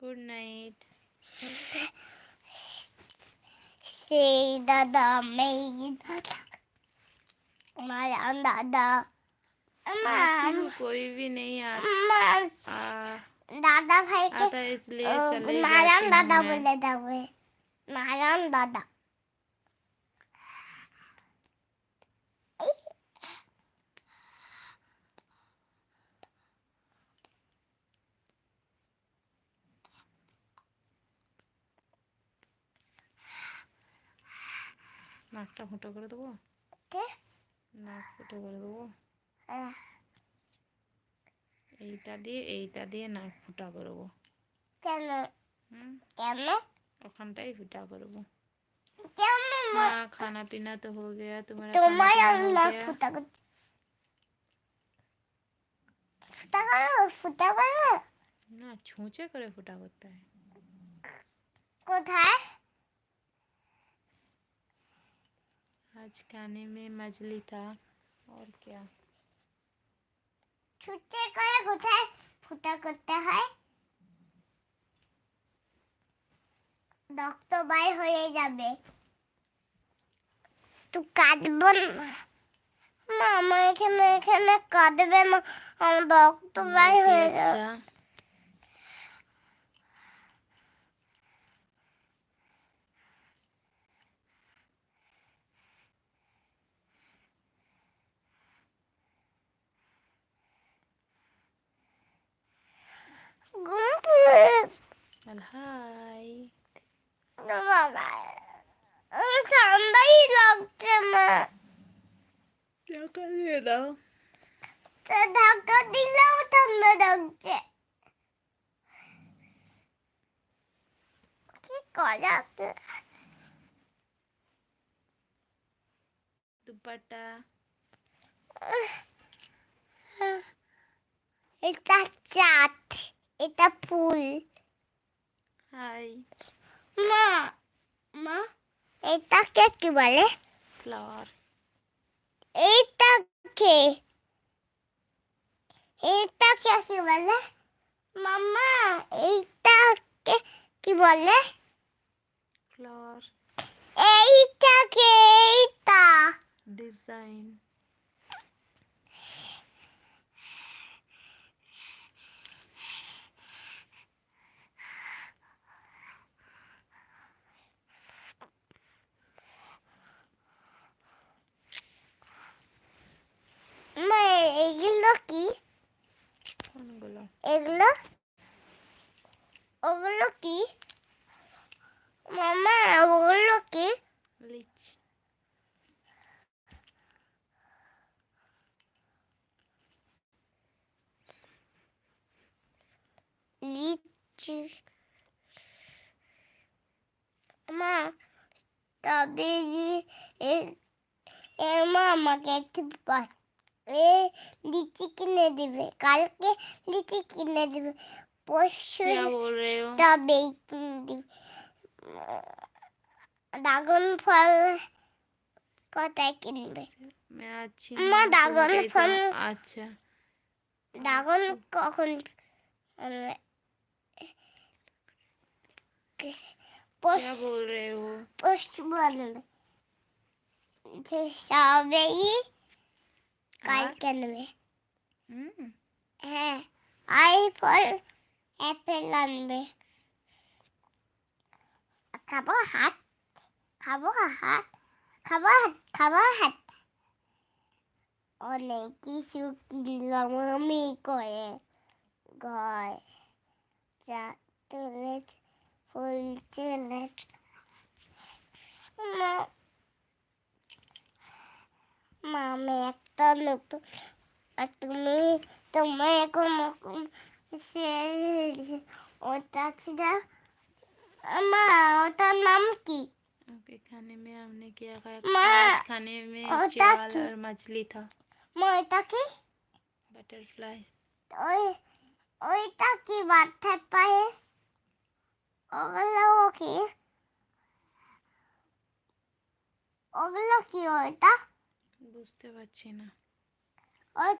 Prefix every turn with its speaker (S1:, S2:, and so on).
S1: Good night.
S2: সেই দাদা মেই দাদা माया दादा
S1: कोई भी नहीं
S2: दादा भाई के
S1: आता इसलिए चले
S2: नारायण
S1: जाती
S2: दादा
S1: हूँ मैं।
S2: बोले दावे नारायण दादा
S1: নাকটা ফুটো করে দেবো,
S2: কে
S1: নাক ফুটো করে দেবো, এইটা দিয়ে নাক ফুটা করবো।
S2: কেন কেন
S1: ওখানটাই ফুটা করবো।
S2: কেন
S1: हाँ खाना पीना तो हो गया, तुम्हारा खाना
S2: तुम्हारा
S1: पीना हो
S2: नाक
S1: गया।
S2: फुटा करो
S1: ना छूचे करे फुटा करता है।
S2: कोথায়
S1: आज खाने में मछली था और क्या।
S2: छूचे करे कोথায় फुटा करते हैं রক্ত বাইর হয়ে যাবে তুই কাঁদবো না মামা এখানে কাঁদবে না আমার রক্ত বাইর হয়ে যাবে
S1: हाय
S2: ঠান্ডাই লাগছে মা
S1: ঢাকা দিয়ে দাও।
S2: ঢাকা দিলেও ঠান্ডা লাগছে কি করা
S1: দুপাট্টা
S2: এটা চাঁদ এটা ফুল
S1: হাই
S2: মা মা এটাকে কি বলে
S1: ফ্লাওয়ার
S2: এইটাকে কি বলে মাম্মা এইটাকে কি বলে
S1: ফ্লাওয়ার
S2: এইটাকে এইটা
S1: ডিজাইন
S2: মা এগুলো কি
S1: কোনগুলো
S2: এগুলো ওগুলো কি মামা ওগুলো কি
S1: লিচি
S2: লিচি মা তবে মা আমাকে একটু লিচি কিনে দিবে কালকে লিচি কিনে দিবে পরশু তবে কিনে দিবে ড্রাগন ফল কোথায় কিনবে মা ড্রাগন ফল
S1: আচ্ছা
S2: ড্রাগন কখন
S1: क्या बोल रहे हो
S2: পরশু বলবে সবেই কালকে নেবে হ্যাঁ আইফল অ্যাপেল আনবে খাবো হাত অনেক কিছু কিনলাম আমি করে ঘর চা তুলে ফুল তুলে মামে একটা নতুন তুমি তোমার এখন ওটা ছিল মা ওটার নাম কি
S1: ओके खाने में हमने क्या खाया
S2: माँ,
S1: आज खाने में चावल और मछली था
S2: মা ওটা কি
S1: बटरफ्लाई
S2: ওইটা কি বাচ্চার পায়ে ওগুলো কি ওইটা
S1: বুঝতে পারছি না